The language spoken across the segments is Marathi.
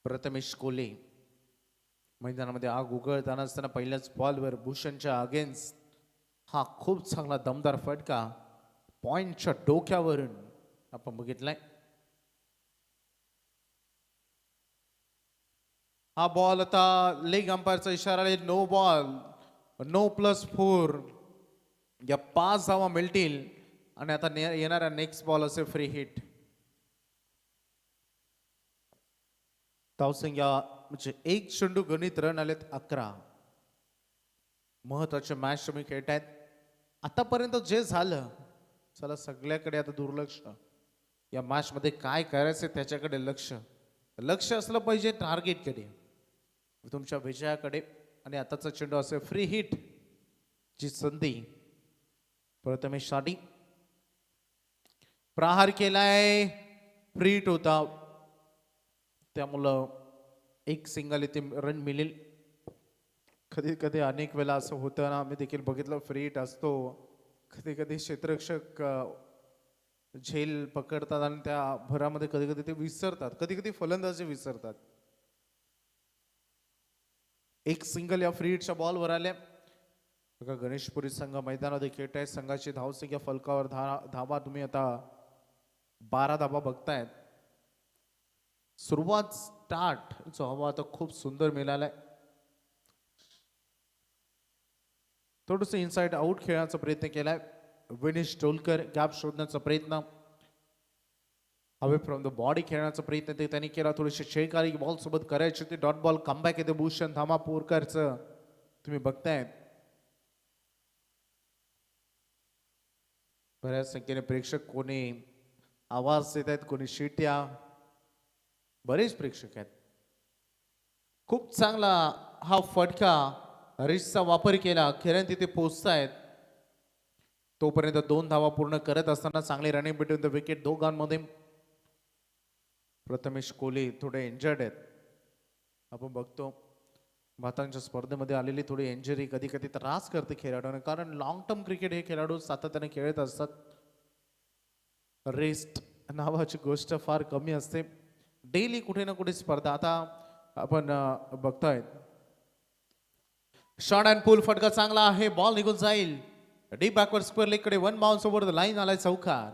प्रथमेश कोले मैदानामध्ये आग उघळताना असताना पहिल्याच बॉलवर भूषणच्या अगेन्स्ट हा खूप चांगला दमदार फटका पॉइंटच्या डोक्यावरून आपण बघितलाय. हा बॉल आता लेग अंपायरचा इशारा आहे. नो बॉल, नो +4 या 5 धावा मिळतील आणि आता येणारा नेक्स्ट बॉल असेल फ्री हिट. धावसंख्या म्हणजे एक चेंडू गणित रन आलेत 11. महत्वाचे मॅच तुम्ही खेळतायत. आतापर्यंत जे झालं चला सगळ्याकडे आता दुर्लक्ष. या मॅच मध्ये काय करायचं त्याच्याकडे लक्ष असलं पाहिजे टार्गेटकडे, तुमच्या विजयाकडे. आणि आताचा चेंडू असेल फ्री हिट ची संधी प्रथमेश साठी. प्रहार केलाय, फ्री हिट होता त्यामुळं एक सिंगल इथे रन मिळेल. कधी कधी अनेक वेळा असं होतं ना, आम्ही देखील बघितलं फ्री हिट असतो. कधी कधी क्षेत्ररक्षक झेल पकडतात आणि त्या भरामध्ये कधी कधी ते विसरतात, कधी कधी फलंदाजी विसरतात. एक सिंगल या फ्री हिटच्या बॉलवर आल्या. बघा गणेशपुरी संघ मैदानामध्ये खेळत आहे. संघाची धावसंख्या फलकावर धावा तुम्ही आता 12 धावा बघतायत. सुरुवात स्टार्ट जो हवा आता खूप सुंदर मिळालाय. थोडस इनसाइड आउट खेळण्याचा प्रयत्न केलाय. विनिश टोलकर गॅप शोधण्याचा प्रयत्न, अवे फ्रॉम द बॉडी खेळण्याचा प्रयत्न ते त्यांनी केला. थोडीशी शेकारी बॉल सोबत करायची ते डॉट बॉल कमबॅक येते भूषण धामापूरकरचं तुम्ही बघताय. बऱ्याच संख्येने प्रेक्षक कोणी आवाज देत आहेत, कोणी शिट्या, बरेच प्रेक्षक आहेत. खूप चांगला हा फटका रिचचा वापर केला. खेळाडू तिथे पोहोचतायत तोपर्यंत 2 धावा पूर्ण करत असताना चांगली रनिंग बिटवीन द विकेट दोघांमध्ये. प्रथमेश कोले थोडे इंजर्ड आहेत. आपण बघतो भारताच्या स्पर्धेमध्ये आलेली थोडी इंजरी कधी कधी त्रास करते खेळाडूंना, कारण लॉंग टर्म क्रिकेट हे खेळाडू सातत्याने खेळत असतात. रेस्ट नावाची गोष्ट फार कमी असते. डेली कुठे ना कुठे स्पर्धा. आता आपण बघतोय शॉर्ट अँड पुल फटका चांगला आहे. बॉल निघून जाईल डीप बॅकवर्ड स्क्वेअर लेग कडे. 1 बाउन्स ओव्हर द लाईन आलाय चौकार.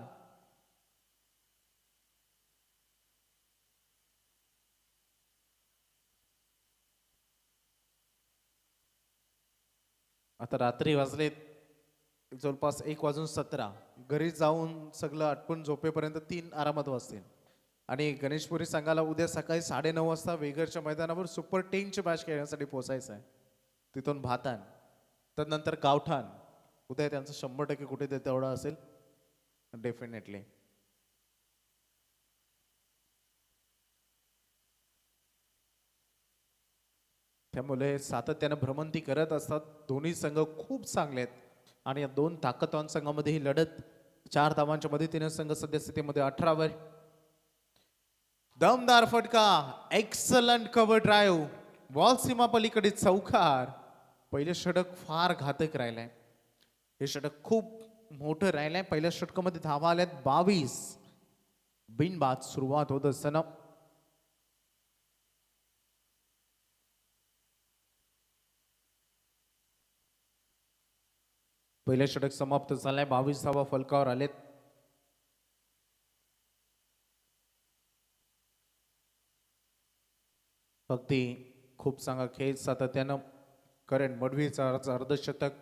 आता रात्री वाजलेत जवळपास 1:17. घरी जाऊन सगळं आटपून झोपेपर्यंत 3 आरामात वाजतील. आणि गणेशपुरी संघाला उद्या सकाळी 9:30 वाजता वेगरच्या मैदानावर सुपर 10ची मॅच खेळण्यासाठी पोहोचायचं आहे. तिथून भातान, त्यानंतर गावठाण. उद्या त्यांचं 100% कुठे ते तेवढं असेल डेफिनेटली. त्यामुळे सातत्यानं भ्रमंती करत असतात. दोन्ही संघ खूप चांगले आहेत आणि या 2 ताकदवान संघामध्ये ही लढत 4 धावांच्या मदतीने संघ सद्यस्थितीमध्ये 18 वर. दमदार फटका, एक्सलंट कव्हर ड्राईव्ह, बॉल सीमा पलीकडे चौकार. पहिले षटक फार घातक राहिलंय. हे षटक खूप मोठं राहिलंय. पहिल्या षटकामध्ये धावा आल्यात 22. बिनबाद सुरुवात होत असताना पहिलं षटक समाप्त झालंय. 22 धावा फलकावर आलेत. अगदी खूप चांगला खेळ सातत्यानं. करण मडवीचा अर्धशतक,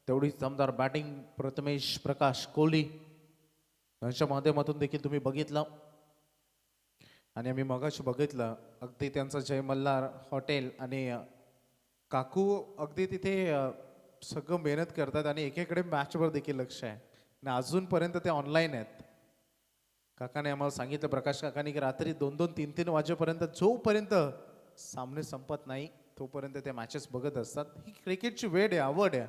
तेवढीच दमदार बॅटिंग प्रथमेश प्रकाश कोहली यांच्या माध्यमातून देखील तुम्ही बघितलं. आणि आम्ही मगाशी बघितलं अगदी त्यांचं जय मल्हार हॉटेल आणि काकू अगदी तिथे सगळं मेहनत करतात आणि एकेकडे मॅचवर देखील लक्ष आहे आणि अजूनपर्यंत ते ऑनलाईन आहेत. काकाने आम्हाला सांगितलं, प्रकाश काकाने, की रात्री 2-2, 3-3 वाजेपर्यंत जोपर्यंत सामने संपत नाही तोपर्यंत ते मॅचेस बघत असतात. ही क्रिकेटची वेळ आहे, आवड आहे.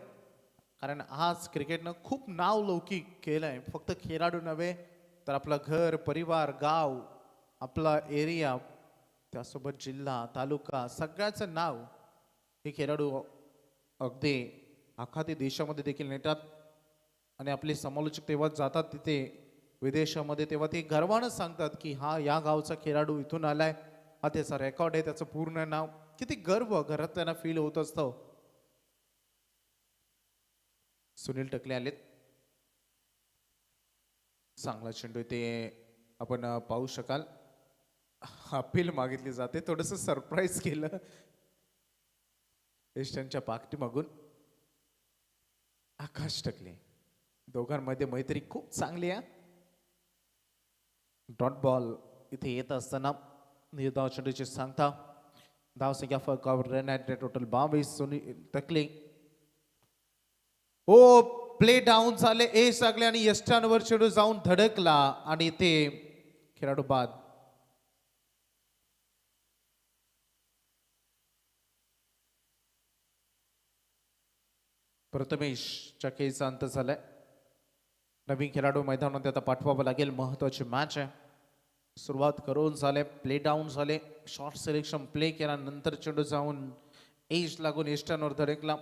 कारण आज क्रिकेटनं खूप नाव लौकिक केलं आहे. फक्त खेळाडू नव्हे तर आपलं घर, परिवार, गाव, आपला एरिया, त्यासोबत जिल्हा, तालुका, सगळ्याचं नाव हे खेळाडू अगदी आखाती देशामध्ये देखील नेतात. आणि आपले समालोचक तेव्हा जातात तिथे विदेशामध्ये, तेव्हा ते गर्वानं सांगतात की हा या गावचा खेळाडू इथून आलाय हा त्याचा रेकॉर्ड आहे, त्याचं पूर्ण नाव. किती गर्व घरात त्यांना फील होत असतं. सुनील टकले आलेत. चांगला चेंडू ते आपण पाहू शकाल. अपील मागितली जाते, थोडस सरप्राईज केलं ईस्टर्नच्या पाठीमागून. आकाश टकले, दोघांमध्ये मैत्री खूप चांगली आहे. डॉट बॉल इथे येत असताना निर्धाव चेंडूची सांगता. धावसंख्या फरकावर run at total 22. Sunil Takle ओ प्ले डाऊन झाले, एस लागले आणि यष्टांवर चेंडू जाऊन धडकला आणि ते खेळाडू बाद. प्रथमेशच्या खेळीचा अंत झालाय. नवीन खेळाडू मैदानामध्ये आता पाठवावं लागेल. महत्वाची मॅच आहे. सुरुवात करून झाले, प्ले डाऊन झाले, शॉर्ट सिलेक्शन प्ले केला, नंतर चेंडू जाऊन एज लागून यष्टांवर धडकला.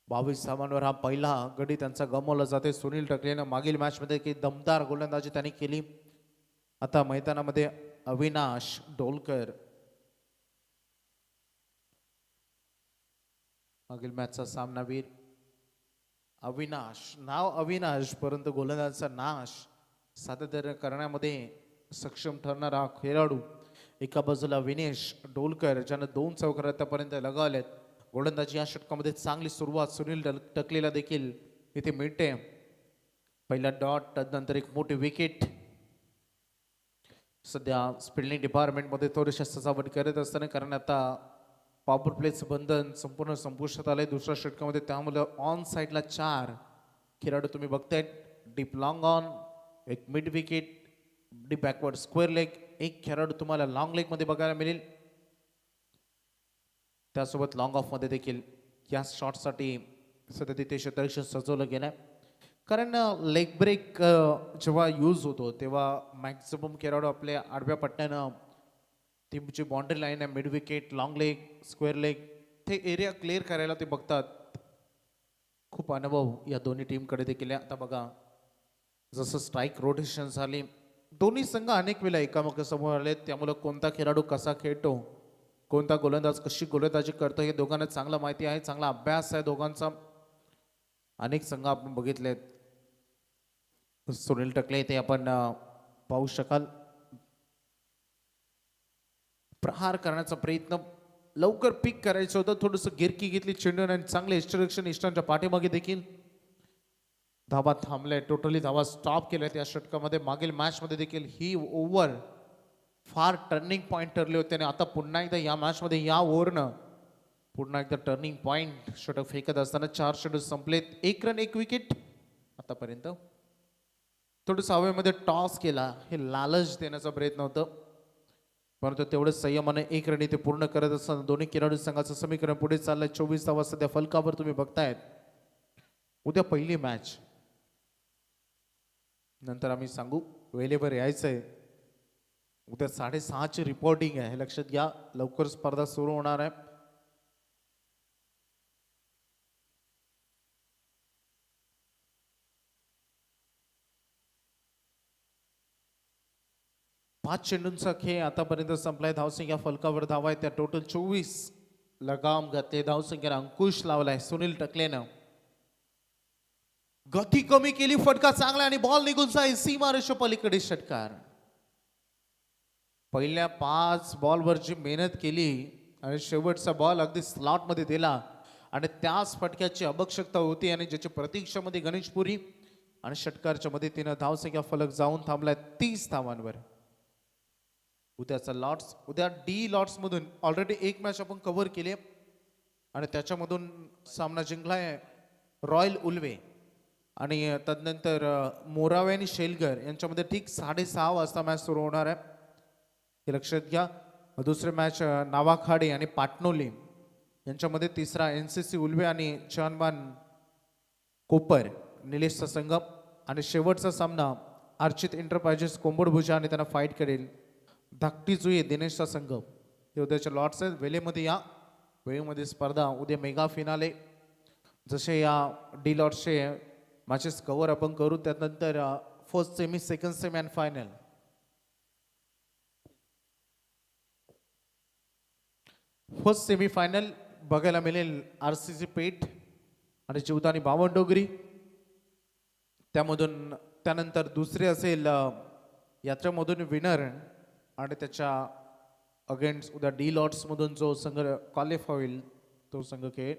22 धावांवर हा पहिला गडी त्यांचा गमावला जाते. सुनील टकलेनं मागील मॅच मध्ये की दमदार गोलंदाजी त्यांनी केली. आता मैदानामध्ये अविनाश डोलकर. मागील मॅचचा सामनावीर अविनाश, नाव अविनाश परंतु गोलंदाजाचा नाश सातत्य करण्यामध्ये सक्षम ठरणारा हा खेळाडू. एका बाजूला विनेश डोलकर ज्यानं 2 चौकार आतापर्यंत लगावलेत. गोलंदाजी या षटकामध्ये चांगली सुरुवात सुनील टकलेला देखील इथे मिळते. पहिला डॉट, नंतर एक मोठी विकेट. सध्या फिल्डिंग डिपार्टमेंटमध्ये थोडीशी सजावट करत असताना, कारण आता पॉवर प्लेचं बंधन संपूर्ण संपुष्टात आलंय दुसऱ्या षटकामध्ये. त्यामुळे ऑन साईडला 4 खेळाडू तुम्ही बघताय. डीप लॉंग ऑन, एक mid wicket, deep backward square leg, एक खेळाडू तुम्हाला लॉंग लेग मध्ये बघायला मिळेल. त्यासोबत लॉंग ऑफ मध्ये देखील या शॉटसाठी सध्या तिथे क्षेत्ररक्षण सजवलं गेलंय. कारण लेग ब्रेक जेव्हा यूज होतो तेव्हा मॅक्सिमम खेळाडू आपल्या आडव्या पट्ट्यानं ती जी बाउंड्री लाईन आहे, mid wicket, long leg, square leg, ते एरिया क्लिअर करायला ते बघतात. खूप अनुभव या दोन्ही टीमकडे देखील. आता बघा जसं स्ट्राईक रोटेशन झाली, दोन्ही संघ अनेक वेळा एकामेकासमोर आले. त्यामुळे कोणता खेळाडू कसा खेळतो, कोणता गोलंदाज कशी गोलंदाजी करतो हे दोघांना चांगलं माहिती आहे. चांगला अभ्यास आहे दोघांचा. अनेक संघ आपण बघितलेत. सुनील टकले ते आपण पाहू शकाल. प्रहार करण्याचा प्रयत्न, लवकर पिक करायचं होतं, थोडंसं गिरकी घेतली चेंडू आणि चांगले इष्टरक्षण इष्टांच्या पाठीमागे देखील. धावा थांबल्या, टोटली धावा स्टॉप केल्या त्या षटकामध्ये. मागील मॅच मध्ये देखील ही ओव्हर फार टर्निंग पॉइंट ठरले होते आणि आता पुन्हा एकदा या मॅच मध्ये या ओव्हरनं पुन्हा एकदा टर्निंग पॉइंट. षटक फेकत असताना 4 षटक संपलेत. 1 रन 1 विकेट आतापर्यंत. थोडंसं हवेमध्ये टॉस केला, हे लालच देण्याचा प्रयत्न होतं, परंतु तेवढंच संयमाने 1 रन इथे पूर्ण करत असताना दोन्ही खेळाडू संघाचं समीकरण पुढे चाललंय. 24 धावा सध्या फलकावर तुम्ही बघतायत. उद्या पहिली मॅच, नंतर आम्ही सांगू वेळेवर यायचंय. उद्या 6:30ची रिपोर्टिंग आहे, हे लक्षात घ्या. लवकर स्पर्धा सुरू होणार आहे. पाच चेंडूंचा खेळ आतापर्यंत संपलाय. धावसंख्या फलकावर धावा आहे त्या टोटल 24. लगाम घातले, धावसंख्येला अंकुश लावलाय सुनील टकलेनं. गती कमी केली, फटका चांगला आणि बॉल निघून जाईल सीमारेषे पलीकडे. षटकार. पहिल्या 5 बॉलवर जी मेहनत केली आणि शेवटचा बॉल अगदी स्लॉट मध्ये दिला आणि त्याच फटक्याची आवश्यकता होती आणि ज्याची प्रतीक्षामध्ये गणेशपुरी आणि षटकारच्या मदतीनं धावसंख्या फलक जाऊन थांबलाय 30 धावांवर. उद्याचा लॉट्स, उद्या डी लॉट्स मधून ऑलरेडी एक मॅच आपण कव्हर केली आणि त्याच्यामधून सामना जिंकलाय रॉयल उल्वे आणि तदनंतर मोरावे आणि शेलगर यांच्यामध्ये ठीक 6:30 वाजता मॅच सुरू होणार आहे, हे लक्षात घ्या. दुसरे मॅच नावाखाडे आणि पाटणोली यांच्यामध्ये, तिसरा NCC उल्वे आणि चानबान कोपर निलेशचा संघ आणि शेवटचा सामना अर्चित एंटरप्राइजेस कोंबडभुजा आणि त्यांना फाईट करेल धाकटी जुई दिनेशचा संघ. हे उद्याच्या लॉट्स आहेत. वेळेमध्ये या, वेळेमध्ये स्पर्धा. उद्या मेगा फिनाले. जसे या डी लॉट्सचे मॅचेस कव्हर आपण करू, त्यानंतर first semi, second semi and final. First semi final बघायला मिळेल RCC पेठ आणि जीवदानी बावनडोगरी. त्यामधून त्यानंतर दुसरे असेल यात्रेमधून विनर आणि त्याच्या अगेन्स्ट उद्या डी लॉट्स मधून जो संघ क्वालिफाय होईल तो संघ खेळ.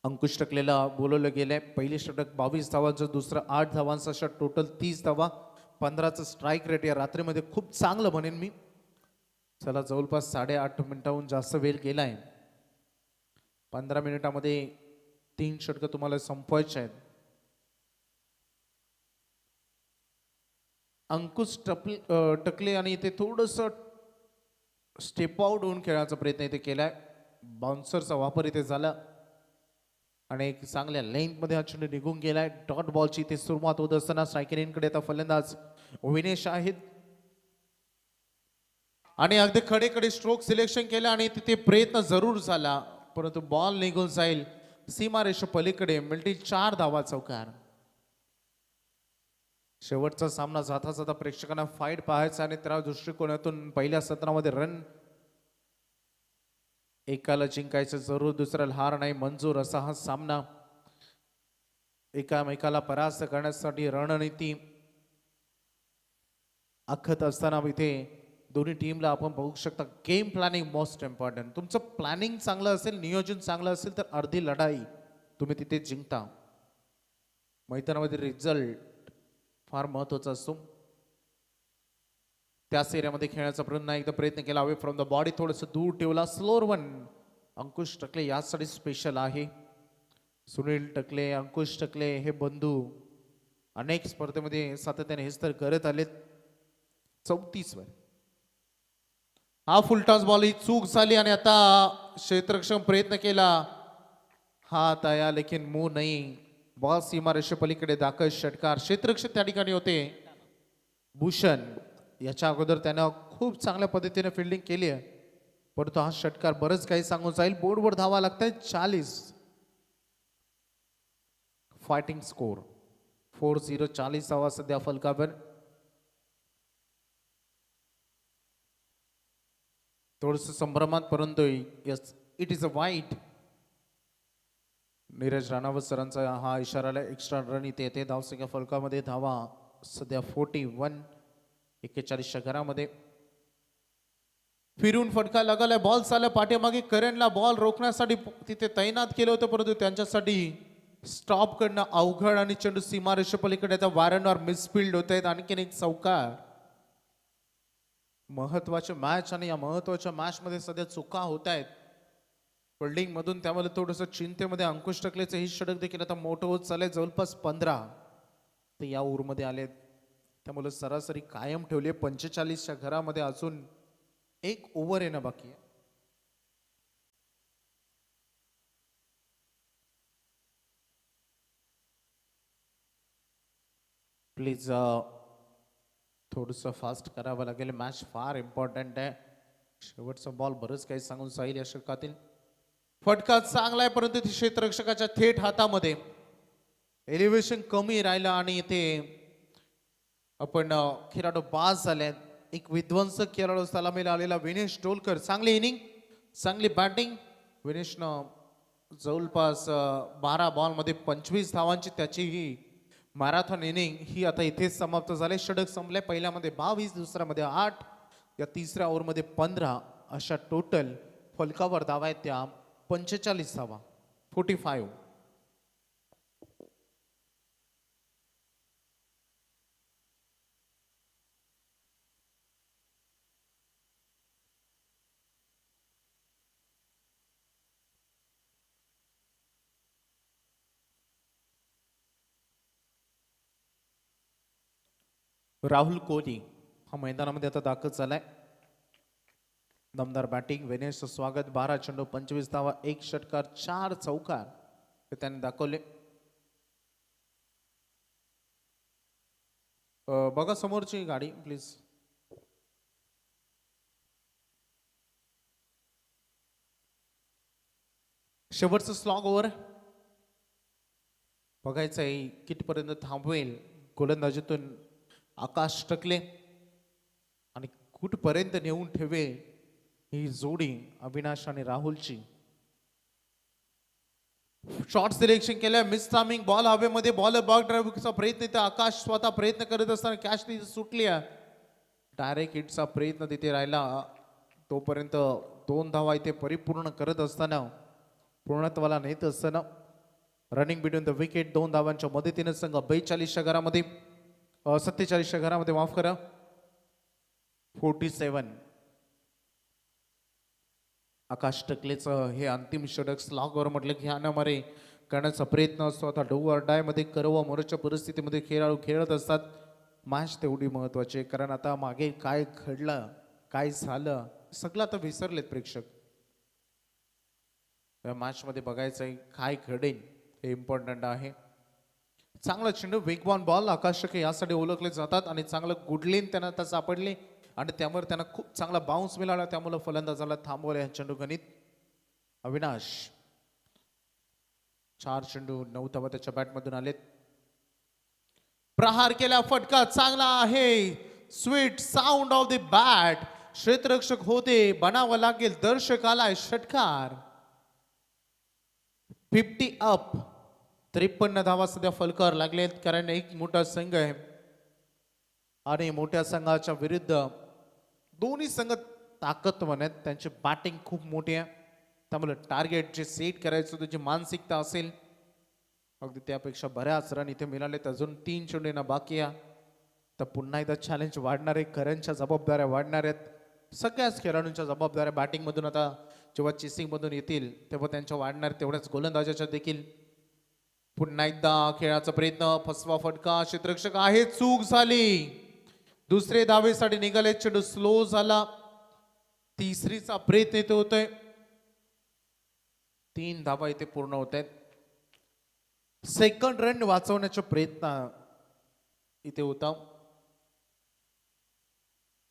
अंकुश टकलेला बोलवलं गेलंय. पहिली षटक 22 धावांचं, दुसरं 8 धावांचं, अशा टोटल 30 धावा, 15चं स्ट्राईक रेट या रात्रीमध्ये खूप चांगलं म्हणेन मी. चला जवळपास 8.5 मिनिटाहून जास्त वेळ गेलाय. 15 मिनिटामध्ये 3 षटकं तुम्हाला संपवायचे आहेत. अंकुश टकले आणि इथे थोडस स्टेप आउट होऊन खेळायचा प्रयत्न इथे केलाय. बाउन्सरचा वापर इथे झाला आणि एक चांगल्या लेंथमध्ये हा चेंडू निघून गेलाय. डॉट बॉलची इथे सुरुवात होत असताना स्ट्रायकरकडे आता फलंदाज विनेश आहेत आणि अगदी खडेकडे स्ट्रोक सिलेक्शन केलं आणि तिथे प्रयत्न जरूर झाला परंतु बॉल निघून जाईल सीमारेषे पलीकडे. मिळतील 4 धावा चौकार. शेवटचा सामना जाता जाता प्रेक्षकांना फाईट पाहायचा आणि त्या दृष्टिकोनातून पहिल्या सत्रामध्ये रन एकाला जिंकायचं जरूर, दुसऱ्याला हार नाही मंजूर, असा हा सामना. एकामेकाला परास्त करण्यासाठी रणनीती आखत असताना इथे दोन्ही टीमला आपण बघू शकता गेम प्लॅनिंग मोस्ट इम्पॉर्टंट. तुमचं प्लॅनिंग चांगलं असेल, नियोजन चांगलं असेल तर अर्धी लढाई तुम्ही तिथे जिंकता. मैदानामध्ये रिझल्ट फार महत्वाचा असतो. त्याच एरियामध्ये खेळण्याचा पुन्हा एकदा प्रयत्न केला. अवे फ्रॉम द बॉडी थोडंसं दूर ठेवला. Slower one. अंकुश टकले यासाठी स्पेशल आहे. सुनील टकले, अंकुश टकले हे बंधू अनेक स्पर्धेमध्ये सातत्याने हेच तर करत आलेत. 34 वर हा फुलटॉस बॉल ही चूक झाली आणि आता क्षेत्ररक्षण प्रयत्न केला. हात आया लेकिन मुंह नाही. बॉल सीमारेषे पलीकडे दाखल. षटकार. क्षेत्ररक्षक त्या ठिकाणी होते भूषण. याच्या अगोदर त्यानं खूप चांगल्या पद्धतीने फिल्डिंग केली आहे परंतु हा षटकार बरंच काही सांगून जाईल. बोर्डवर धावा लागतात 40. Fighting score 4-0. 40 धावा सध्या फलकावर. थोडस संभ्रमात परंतु यस इट इज अ वाईट. नीरज राणावत सरांचा हा इशारा एक्स्ट्रा रन इथे येते. धावसंख्या फलकामध्ये धावा सध्या 41. 41च्या घरामध्ये फिरून फटका लागला. बॉल चालला पाठीमागे. करणला बॉल रोखण्यासाठी तिथे तैनात केलं होतं परंतु त्यांच्यासाठी स्टॉप करणं अवघड आणि चेंडू सीमारेषे पलीकडे आता वारंवार मिसफिल्ड होत आहेत. आणखीन एक चौकार. महत्वाचे मॅच आणि या महत्वाच्या मॅच मध्ये सध्या चुका होत आहेत फिल्डिंग मधून. त्यामुळे थोडंसं चिंतेमध्ये अंकुश टकलेचं ही षटक देखील आता मोठं होत चाललंय. जवळपास 15 ते या ओव्हरमध्ये आलेत. त्यामुळे सरासरी कायम ठेवली. 45च्या घरामध्ये अजून 1 ओव्हर येणं बाकी आहे. प्लीज थोडंसं फास्ट करावं लागेल. मॅच फार इम्पॉर्टंट आहे. शेवटचा बॉल बरंच काही सांगून जाईल या षटकातील. फटका चांगला आहे परंतु क्षेत्ररक्षकाच्या थेट हातामध्ये. एलिव्हेशन कमी राहिलं आणि इथे आपण खेळाडू बाद झाले. एक विध्वंसक खेळाडू सलामीला आलेला विनेश डोलकर. चांगली इनिंग, चांगली बॅटिंग. विनेशनं जवळपास 12 बॉलमध्ये 25 धावांची त्याची ही मॅरेथॉन इनिंग ही आता इथेच समाप्त झाले. षटक संपले. पहिल्यामध्ये 22, दुसऱ्यामध्ये 8, या तिसऱ्या ओव्हरमध्ये 15, अशा टोटल फलकावर धावा आहेत त्या 45 धावा. 45. राहुल कोहली हा मैदानामध्ये आता दाखल झालाय. दमदार बॅटिंग. विनेशचं स्वागत. 12 चेंडू 25 धावा, 1 षटकार, 4 चौकार हे त्याने दाखवले. बघा समोरची गाडी प्लीज. शेवटचं स्लॉग ओव्हर. बघायचं आहे कितीपर्यंत थांबवेल गोलंदाजीतून आकाश टकले आणि कुठपर्यंत नेऊन ठेवे ही जोडी अविनाश आणि राहुलची. शॉर्ट सिलेक्शन केलं, मिस टायमिंग, बॉल हवेमध्ये, बॉलर बॉल ड्राईव्हचा प्रयत्न तिथे आकाश स्वतः प्रयत्न करत असताना कॅच तिथे सुटली. डायरेक्ट हिटचा प्रयत्न तिथे राहिला. तोपर्यंत 2 धावा इथे परिपूर्ण करत असताना पूर्णत्वाला नेत असताना रनिंग बिटवीन द विकेट 2 धावांच्या मदतीने संघ 42च्या घरामध्ये 47च्या घरामध्ये माफ करा 47. आकाश टकलेचं हे अंतिम षटक स्लॉगवर म्हटलं की अनामारे करण्याचा प्रयत्न असतो. आता डू ऑर डाय मध्ये करवा मोरच्या परिस्थितीमध्ये खेळाडू खेळत असतात. मॅच तेवढी महत्वाची आहे, कारण आता मागे काय घडलं काय झालं सगळं आता विसरलेत प्रेक्षक. या मॅच मध्ये बघायचं आहे काय घडेल हे इम्पॉर्टंट आहे. चांगला चेंडू, वेगवान बॉल, आकाश टकले यासाठी ओळखले जातात आणि चांगलं गुडलीन त्यांना आता सापडले आणि त्यामुळे त्यांना खूप चांगला बाउन्स मिळाला, त्यामुळे फलंदाजाला थांबवले चेंडू गणित. अविनाश 4 चेंडू 9 धावा त्याच्या बॅटमधून आलेत. प्रहार केला, फटका चांगला आहे, sweet sound of the bat. क्षेत्ररक्षक होते, बनावं लागेल दर्शकाला षटकार. 50 अप. 53 धावा सध्या फलकार लागलेत, कारण एक मोठा संघ आहे आणि मोठ्या संघाच्या विरुद्ध दोन्ही संघ ताकदवान आहेत. त्यांची बॅटिंग खूप मोठी आहे, त्यामुळे टार्गेट जे सेट करायचं त्याची मानसिकता असेल अगदी त्यापेक्षा बऱ्याच रन इथे मिळालेत. अजून 3 चेंडूंना बाकी आहे, तर पुन्हा एकदा चॅलेंज वाढणार आहे. करंच्या जबाबदाऱ्या वाढणार आहेत, सगळ्याच खेळाडूंच्या जबाबदाऱ्या बॅटिंग मधून आता जेव्हा चेसिंग मधून येतील तेव्हा त्यांच्या वाढणार, तेवढ्याच गोलंदाजाच्या देखील. पुन्हा एकदा खेळाचा प्रयत्न, फसवा फटका, क्षेत्ररक्षक आहे, चूक झाली. दुसरे धावेसाठी निघाले, चेंडू स्लो झाला. तिसरीचा प्रयत्न इथे होतोय. 3 धावा इथे पूर्ण होत आहेत. सेकंड रन वाचवण्याचा प्रयत्न इथे होता,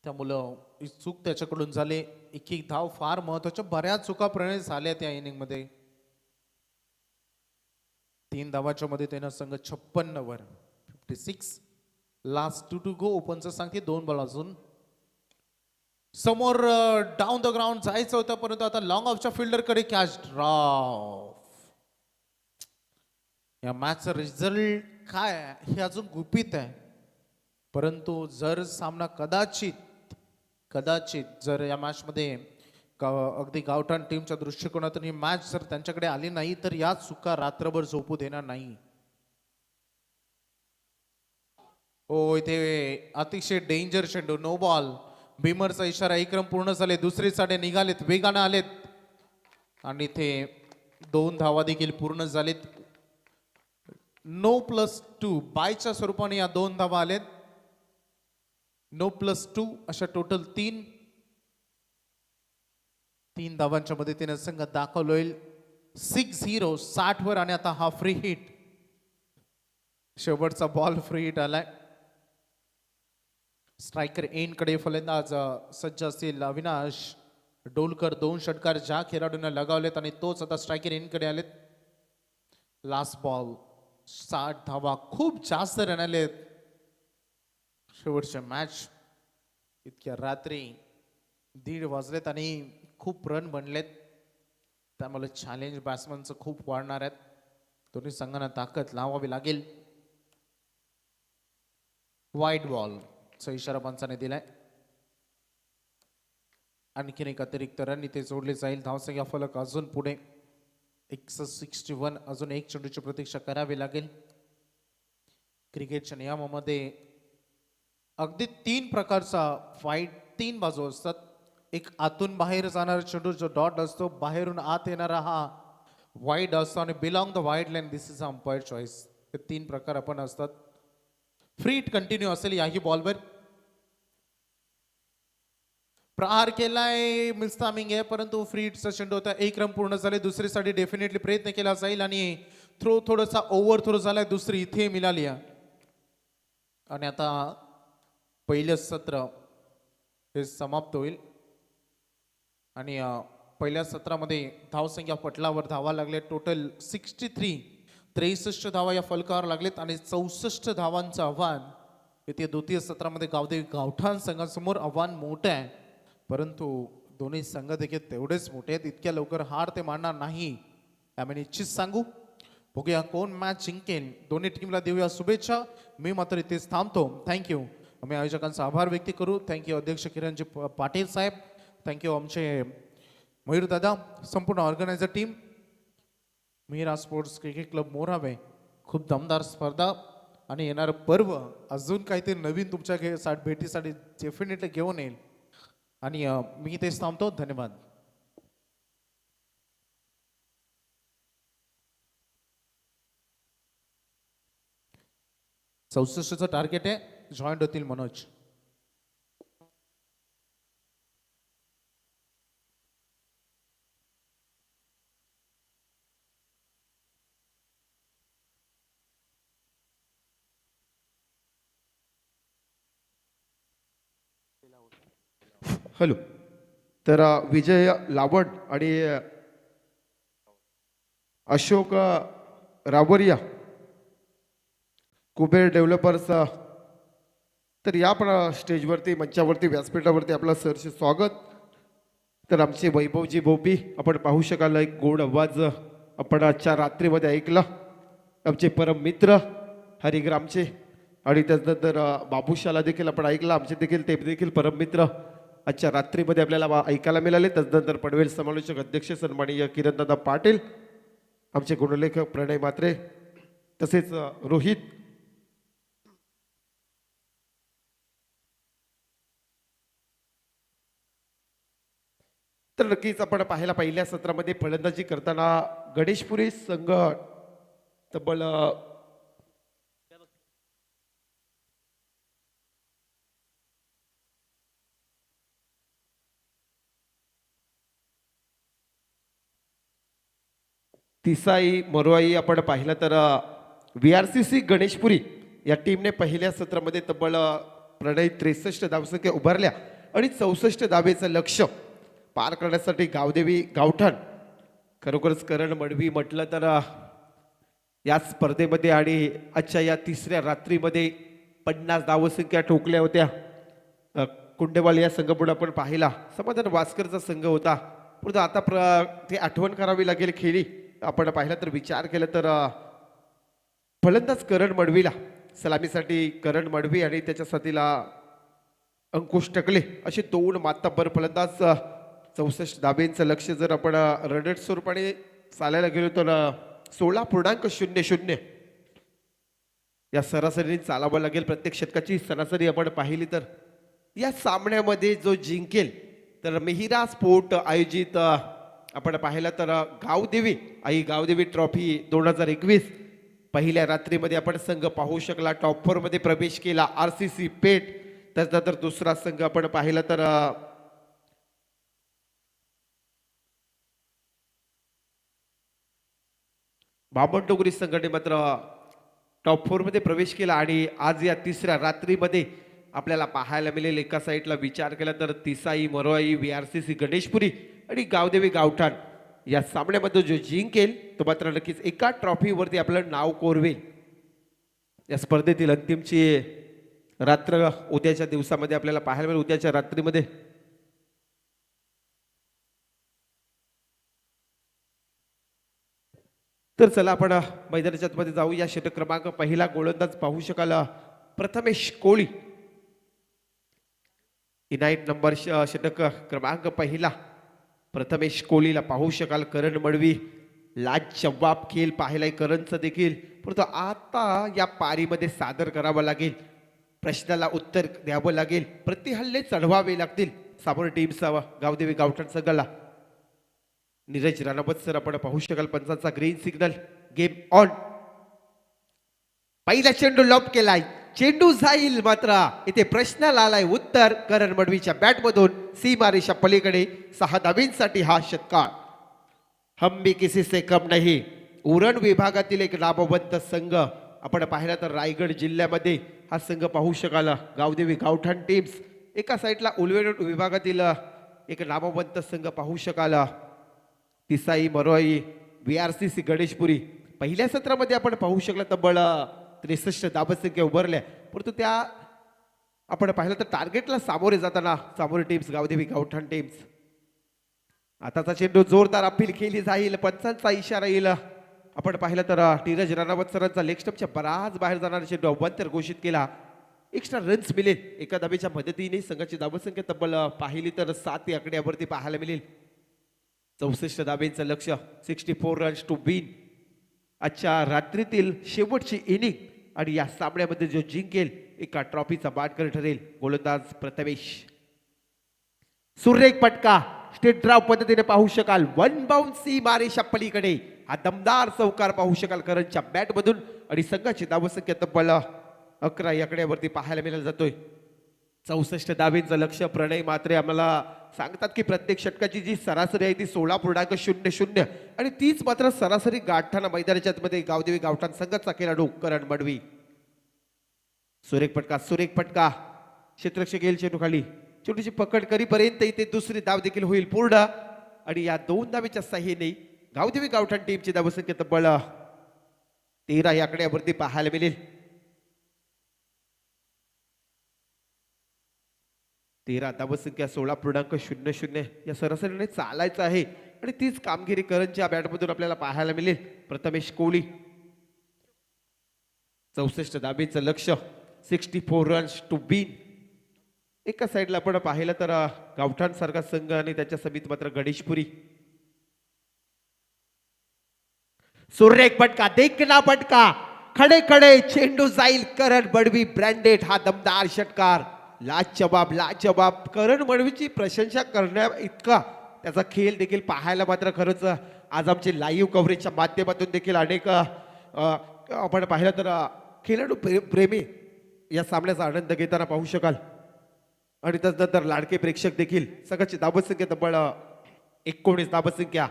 त्यामुळं चूक त्याच्याकडून झाले. एक धाव फार महत्वाच्या, बऱ्याच चुका प्रणय झाल्या त्या इनिंग मध्ये. 3 धावाच्या मध्ये त्यानं संघ 56 वर 56. Last 2 to go. ओपनचं सांगते 2 बॉल अजून. समोर डाऊन द ग्राउंड जायचं होतं, परंतु आता लॉंग ऑफच्या फिल्डर कडे कॅच ड्रॉप. या मॅचचा रिझल्ट काय हे अजून गुपित आहे, परंतु जर सामना कदाचित जर या मॅच मध्ये अगदी गावठाण टीमच्या दृष्टिकोनातून ही मॅच जर त्यांच्याकडे आली नाही तर या चुका रात्रभर झोपू देणार नाही. ओ इथे अतिशय डेंजर चेंडू, नो बॉल. भीमरचा इशारा, एक रन पूर्ण झाले. दुसरी साडे निघालेत, वेगाने आलेत आणि इथे 2 धावा देखील पूर्ण झालेत. No+2 बायच्या स्वरूपाने या 2 धावा आलेत. No+2 अशा टोटल 3 धावांच्या मदतीने संघ दाखल होईल 6-0 60 वर. आणि आता हा फ्री हिट, शेवटचा बॉल फ्री हिट आलाय. स्ट्रायकर एंड कडे फलंदाज सज्ज असतील. अविनाश डोलकर 2 षटकार ज्या खेळाडूंना लगावलेत आणि तोच आता स्ट्रायकर एंड कडे आलेत. लास्ट बॉल 60 धावा, खूप जास्त रन आलेत शेवटच्या मॅच. इतक्या रात्री 1:30 वाजलेत आणि खूप रन बनलेत, त्यामुळे चॅलेंज बॅट्समनचं खूप वाढणार आहेत. दोन्ही संघांना ताकद लावावी लागेल. वाईड बॉल चा इशारा पंचाने दिलाय. आणखीन एक अतिरिक्त रन इथे जोडले जाईल. धावसंख्या फलक अजून पुढे 61, अजून 1 चेंडूची प्रतीक्षा करावी लागेल. क्रिकेटच्या नियमामध्ये अगदी 3 प्रकारचा फाईट, 3 बाजू असतात. एक आतून बाहेर जाणारा चेंडू जो डॉट असतो, बाहेरून आत येणारा हा वाईड असतो आणि belong the wide line this is umpire choice. हे 3 प्रकार आपण असतात. फ्री हिट कंटिन्यू असेल याही बॉलवर. प्रहार केलाय, मिस टायमिंग आहे, परंतु फ्री हिटचा चेंडू होता. 1 रन पूर्ण झाले. दुसरीसाठी डेफिनेटली प्रयत्न केला जाईल आणि थ्रो थोडासा ओव्हर थ्रो झालाय. दुसरी इथे मिळाली आणि आता पहिलं सत्र हे समाप्त होईल आणि पहिल्या सत्रामध्ये धावसंख्या पटलावर धावा लागले टोटल 63. 63 धावा या फलकावर लागलेत आणि 64 धावांचं आव्हान येथे द्वितीय सत्रामध्ये गावदेवी गावठाण संघासमोर आव्हान मोठं आहे, परंतु दोन्ही संघ देखील तेवढेच मोठे आहेत. इतक्या लवकर हार ते मानणार नाही आम्ही निश्चित सांगू. बघूया कोण मॅच जिंकेल. दोन्ही टीमला देऊया शुभेच्छा. मी मात्र इथेच थांबतो. थँक्यू. आम्ही आयोजकांचा आभार व्यक्त करू. थँक्यू अध्यक्ष किरणजी पाटील साहेब, थँक्यू आमचे मयूर दादा, संपूर्ण organiser team. Meera sports cricket club Morawe. खूप दमदार स्पर्धा आणि येणारं पर्व अजून काहीतरी नवीन तुमच्या भेटीसाठी डेफिनेटली घेऊन येईल. आणि मी इथेच थांबतो. धन्यवाद. 64चं टार्गेट आहे. जॉईंट होतील मनोज. हॅलो. तर विजय लावड आणि अशोक रावरिया कुबेर डेव्हलपर्स, तर या पण स्टेजवरती मंचावरती व्यासपीठावरती आपलं सहर्ष स्वागत. तर आमचे वैभवजी भोपी आपण पाहू शकाल, एक गोड आवाज आपण आजच्या रात्रीमध्ये ऐकला. आमचे परम मित्र हरिग्रामचे आणि त्यानंतर बाबूशाला देखील आपण ऐकला. आमचे देखील ते देखील परम मित्र आजच्या रात्रीमध्ये आपल्याला ऐकायला मिळाले. त्यानंतर पनवेल समालोचक अध्यक्ष सन्माननीय किरणदादा पाटील, आमचे गुणलेखक प्रणय म्हात्रे, तसेच रोहित. तर नक्कीच आपण पाहायला पहिल्या सत्रामध्ये फलंदाजी करताना गणेशपुरी संघ तब्बल तिसाई मरोई आपण पाहिलं तर VRCC गणेशपुरी या टीमने पहिल्या सत्रामध्ये तब्बल प्रणय 63 धावसंख्या उभारल्या आणि 64 धावेचं लक्ष पार करण्यासाठी गावदेवी गावठाण खरोखरच करण मडवी म्हटलं तर या स्पर्धेमध्ये आणि आजच्या या तिसऱ्या रात्रीमध्ये 50 धावसंख्या ठोकल्या होत्या. कुंडेवाल या संघपुढे आपण पाहिला समाधान वास्करचा संघ होता, परंतु आता ते आठवण करावी लागेल खेळी आपण पाहिला तर विचार केला तर फलंदाज करण मडवीला सलामीसाठी करण मडवी आणि त्याच्या साथीला अंकुश टकले असे दोन मातब्बर फलंदाज. 64 धाब्यांचं लक्ष जर आपण रनरेट स्वरूपाने चालायला गेलो तर 16.00 या सरासरीने चालावं लागेल. प्रत्येक षटकाची सरासरी आपण पाहिली तर या सामन्यामध्ये जो जिंकेल तर मिहिरा स्पोर्ट आयोजित आपण पाहिला तर गावदेवी ट्रॉफी 2021 पहिल्या रात्रीमध्ये आपण संघ पाहू शकला. टॉप 4 मध्ये प्रवेश केला RCC पेठ. त्यानंतर दुसरा संघ आपण पाहिला तर बाबनडोगरी संघटने मात्र टॉप 4 मध्ये प्रवेश केला. आणि आज या तिसऱ्या रात्रीमध्ये आपल्याला पाहायला मिळेल एका साईडला विचार केला तर तिसाई मरोई VRCC गणेशपुरी आणि गावदेवी गावठाण या सामन्यामध्ये जो जिंकेल तो मात्र नक्कीच एका ट्रॉफीवरती आपलं नाव कोरवेल. या स्पर्धेतील अंतिमची रात्र उद्याच्या दिवसामध्ये आपल्याला पाहायला मिळेल. उद्याच्या रात्रीमध्ये तर चला आपण मैदानाच्या मध्ये जाऊ. या षटक क्रमांक पहिला गोलंदाज पाहू शकाल प्रथमेश कोळी. इनाईट नंबर षटक क्रमांक पहिला प्रथमेश कोळीला पाहू शकाल. करण मडवी लाजवाब खेळ पाहिलाय करणचं देखील, परंतु आता या पारीमध्ये सादर करावं लागेल, प्रश्नाला उत्तर द्यावं लागेल, प्रतिहल्ले चढवावे लागतील समोर टीमचा गावदेवी गावठाण संघाला. नीरज राणावत सर आपण पाहू शकाल पंचांचा ग्रीन सिग्नल. Game on. पहिला चेंडू लॉब केलाय, चेंडू जाईल, मात्र इथे प्रश्नाला आलाय उत्तर करण मडवीच्या बॅटमधून सीमारेषा पलीकडे. 6 धावींसाठी हा षटकार. हम भी किसी से कम नहीं. उरण विभागातील एक नामवंत संघ आपण पाहिला तर रायगड जिल्ह्यामध्ये हा संघ पाहू शकाल गावदेवी गावठाण टीम्स. एका साईडला उलवेड विभागातील एक नामवंत संघ पाहू शकाल तिसाई मरोई VRCC गणेशपुरी. पहिल्या सत्रामध्ये आपण पाहू शकला तब्बल 63 धावसंख्या उभारल्या, परंतु त्या आपण पाहिलं तर टार्गेटला सामोरे जाताना सामोरे टीम्स गावदेवी गावठाण टीम्स. आताचा चेंडू जोरदार अपील केली जाईल, पंचांचा इशारा येईल. आपण पाहिलं तर नीरज राणावत सरांचा लेग स्टंपच्या बराच बाहेर जाणारा चेंडू अवंतर घोषित केला. एक्स्ट्रा रन्स मिळेल एका धाबेच्या मदतीने. संघाची धावसंख्या तब्बल पाहिली तर 7 आकड्यावरती पाहायला मिळेल. 64 धाब्यांचं लक्ष, 64 रन्स टू विन. आजच्या रात्रीतील शेवटची इनिंग आणि या सामन्यामध्ये जो जिंकेल एका ट्रॉफीचा मानकरी ठरेल. गोलंदाज प्रथमेश. सुरेख पटका स्टेट ड्राव पद्धतीने पाहू शकाल. वन बाउन्सी मारेशा पलीकडे हा दमदार चौकार पाहू शकाल करंजच्या बॅट मधून. आणि संघाची धावसंख्या तब्बल 11 आकड्यावरती पाहायला मिळाला जातोय. 64 धाबींचं लक्ष. प्रणय मात्रे आम्हाला सांगतात की प्रत्येक षटकाची जी सरासरी आहे ती 16.00 आणि तीच मात्र सरासरी गाठताना मैदानाच्या आतमध्ये गावदेवी गावठाण संघाचा खेळाडू करण मडवी. सुरेख पटका, सुरेख पटका. क्षेत्ररक्षक येईल चेंडू खाली. चेंडूची पकड करीपर्यंत इथे दुसरी धाव देखील होईल पूर्ण. आणि या 2 धावेच्या साह्याने गावदेवी गावठाण टीमची धावसंख्या तब्बल 13 आकड्यावरती पाहायला मिळेल. 13 धावसंख्या 16.00 या सरासरीने चालायचं आहे. आणि तीच कामगिरी करंजच्या बॅटमधून आपल्याला पाहायला मिळेल. प्रथमेश कोहली. 64 धाबेचं लक्ष, 64 रन्स टू विन. एका साईडला आपण पाहिलं तर गावठाण सारखा संघ आणि त्याच्या समित मात्र गणेशपुरी. सुरेख पटका, देखना पटका. खडे खडे चेंडू जाईल. करण मडवी ब्रँडेड हा दमदार षटकार. लाजवाब, लाजवाब. करण मडवीची प्रशंसा करण्या इतका त्याचा खेळ देखील पाहायला मात्र खरंच आज आमचे लाईव्ह कव्हरेजच्या माध्यमातून देखील अनेक आपण पाहिलं तर खेळाडू प्रेमी या सामन्याचा आनंद घेताना पाहू शकाल. आणि त्यानंतर लाडके प्रेक्षक देखील. संघाची धावसंख्या तब्बल 19 धावसंख्या.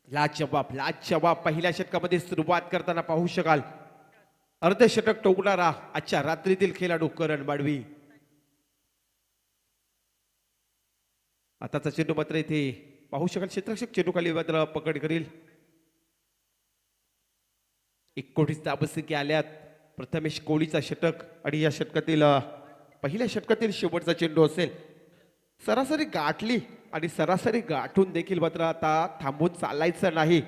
लाजवाब, लाजवाब. पहिल्या षटकामध्ये सुरुवात करताना पाहू शकाल अर्धशतक टोकणारा आजच्या रात्रीतील खेळाडू करण मडवी. आताचा चेंडू मात्र इथे पाहू शकाल क्षेत्ररक्षक चेंडू खाली मात्र पकड करील. 19 धावसंख्या आल्यात. प्रथमेश कोहलीचा षटक आणि या षटकातील पहिल्या षटकातील शेवटचा चेंडू असेल. सरासरी गाठली आणि सरासरी गाठून देखील मात्र आता थांबून चालायचं नाही.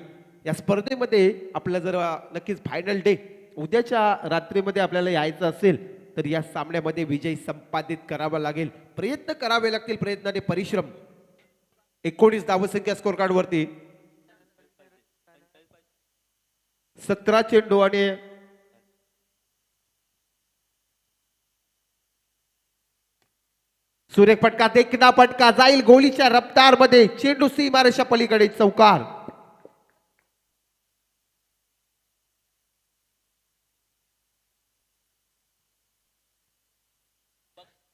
या स्पर्धेमध्ये आपलं जर नक्कीच फायनल डे उद्याच्या रात्रीमध्ये आपल्याला यायचं असेल तर या सामन्यामध्ये विजय संपादित करावा लागेल. प्रयत्न करावे लागतील, प्रयत्नाने परिश्रम. 19 धावसंख्या स्कोर कार्ड वरती. 17 चेंडू आणि सुरेख पटका, देखना पटका जाईल गोलीच्या रफ्तार मध्ये. चेंडू सीमारेषा पलीकडे चौकार.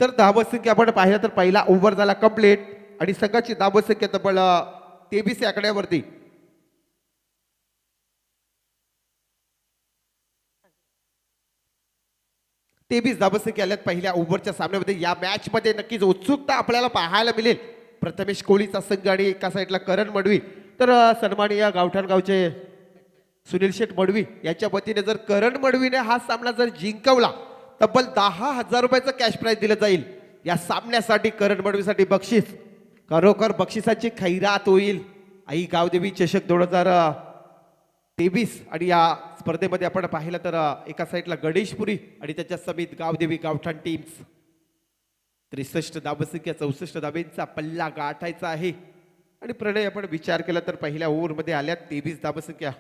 तर धावसंख्या आपण पाहिलं तर पहिला ओव्हर झाला कंप्लीट आणि संघाची धावसंख्या तब्बल 23 आकड्यावरती. तेवीस धावसंख्या आल्यात पहिल्या ओव्हरच्या सामन्यामध्ये. या मॅच मध्ये नक्कीच उत्सुकता आपल्याला पाहायला मिळेल. प्रथमेश कोहलीचा संघ आणि एका साईडला करण मडवी. तर सन्माननीय गावठाण गावचे सुनील शेठ मडवी याच्या वतीने जर करण मडवीने हा सामना जर जिंकवला तब्बल 10,000 रुपयाचं कॅश प्राइज दिलं जाईल. या सामन्यासाठी करण मडवीसाठी बक्षीस, खरोखर बक्षिसाची खैरात होईल. आई गावदेवी चषक 2023 आणि या स्पर्धेमध्ये आपण पाहिलं तर एका साईडला गणेशपुरी आणि त्याच्या समित गावदेवी गावठाण टीम्स. 63 धावसंख्या, 64 धाबेंचा पल्ला गाठायचा आहे. आणि प्रणय आपण विचार केला तर पहिल्या ओव्हरमध्ये आल्यात 23 धावसंख्या.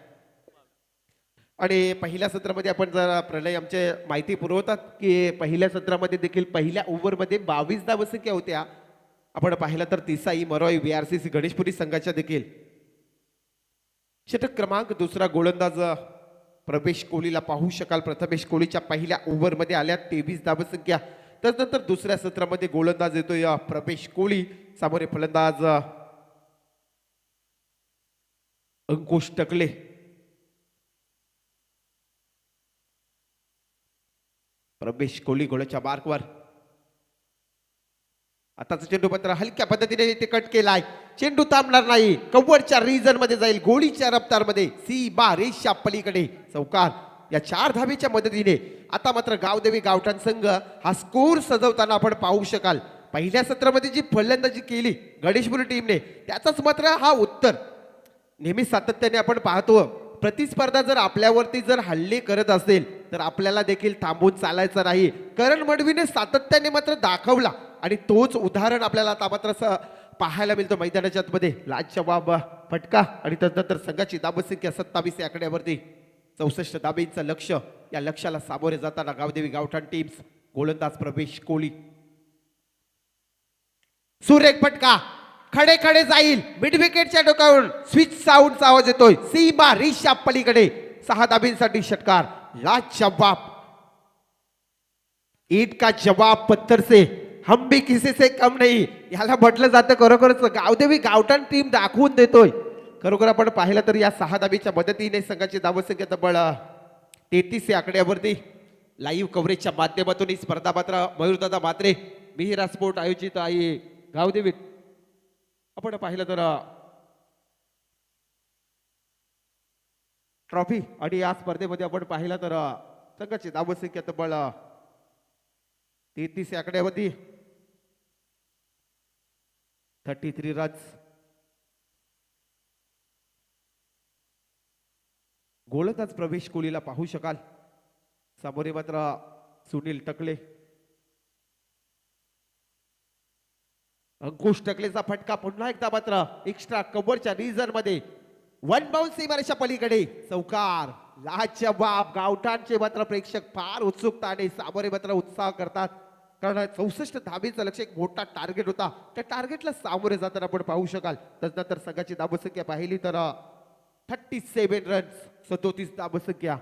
आणि पहिल्या सत्रामध्ये आपण जर प्रणय आमचे माहिती पुरवतात की पहिल्या सत्रामध्ये देखील पहिल्या ओव्हरमध्ये 22 धावसंख्या होत्या. आपण पाहिलं तर तिसाई मरोई VRCC गणेशपुरी संघाच्या देखील. षटक क्रमांक दुसरा गोलंदाज प्रवेश कोहलीला पाहू शकाल. प्रथमेश कोहलीच्या पहिल्या ओव्हरमध्ये आल्या 23 धावसंख्या. त्यानंतर दुसऱ्या सत्रामध्ये गोलंदाज येतोय प्रवेश कोहली. सामोरे फलंदाज अंकुश टकले. प्रवेश कोहली गोलाच्या मार्कवर. आताचा चेंडू मात्र हलक्या पद्धतीने इथे कट केलाय. चेंडू थांबणार नाही, कव्वरच्या रिजन मध्ये जाईल, गोळीच्या रफ्तारमध्ये सीमा रेषा पलीकडे चौकार. या 4 धावेच्या मदतीने आता मात्र गावदेवी गावठाण संघ हा स्कोर सजवताना आपण पाहू शकाल. पहिल्या सत्रामध्ये जी फलंदाजी केली गणेशपुरी टीमने त्याचाच मात्र हा उत्तर. नेहमी सातत्याने आपण पाहतो प्रतिस्पर्धा जर आपल्यावरती जर हल्ले करत असेल तर आपल्याला देखील थांबून चालायचं नाही. करण मडवीने सातत्याने मात्र दाखवला आणि तोच उदाहरण आपल्याला आता मात्र पाहायला मिळतो मैदानाच्या आतमध्ये. लाजवाब फटका आणि त्यानंतर संघाची धाबसंख्या 27 या आकड्यावरती 64 धाबेंचं लक्ष. या लक्ष्याला सामोरे जाताना गावदेवी गावठाण टीम्स गोलंदाज प्रवेश कोहली. सुरेख फटका खडे खडे जाईल, मिड विकेटच्या डोक्यावरून स्विच साऊंडचा आवाज येतोय. सीमा रेषा पलीकडे 6 धाबींसाठी षटकार. लाजवाब. ईट का जवाब पत्थर से हम भी किसी से कम नहीं याला म्हटलं जातं. खरोखरच गावदेवी गावठाण टीम दाखवून देतोय. खरोखर आपण पाहिलं तर या 6 धाबीच्या मदतीने संघाची धावसंख्या तब्बल 33 या आकड्यावरती. लाईव्ह कव्हरेजच्या माध्यमातून ही स्पर्धा मात्र मयूरदादा मात्रे मिहिरा स्पोर्ट आयोजित आहे गावदेवी. आपण पाहिलं तर ट्रॉफी आणि या स्पर्धेमध्ये आपण पाहिलं तर संघाची धावसंख्या तब्बल 33 या आकड्यावरती 33 रन्स. गोलंदाज प्रवेश कोहलीला पाहू शकाल. समोर मात्र सुनील टकले. अंकुश टकलेचा फटका पुन्हा एकदा मात्र एक्स्ट्रा कव्हरच्या रिजन मध्ये 1 बाउन्स सीमारेषा पलीकडे चौकार. लाजवाब. गावठाणचे मात्र प्रेक्षक फार उत्सुकता आणि सामोरे मात्र उत्साह करतात कारण 64 धाबेचं लक्ष एक मोठा टार्गेट होता. त्या टार्गेटला सामोरे जाताना आपण पाहू शकाल. त्यानंतर संघाची धावसंख्या पाहिली तर 37 रन्स 37 धावसंख्या.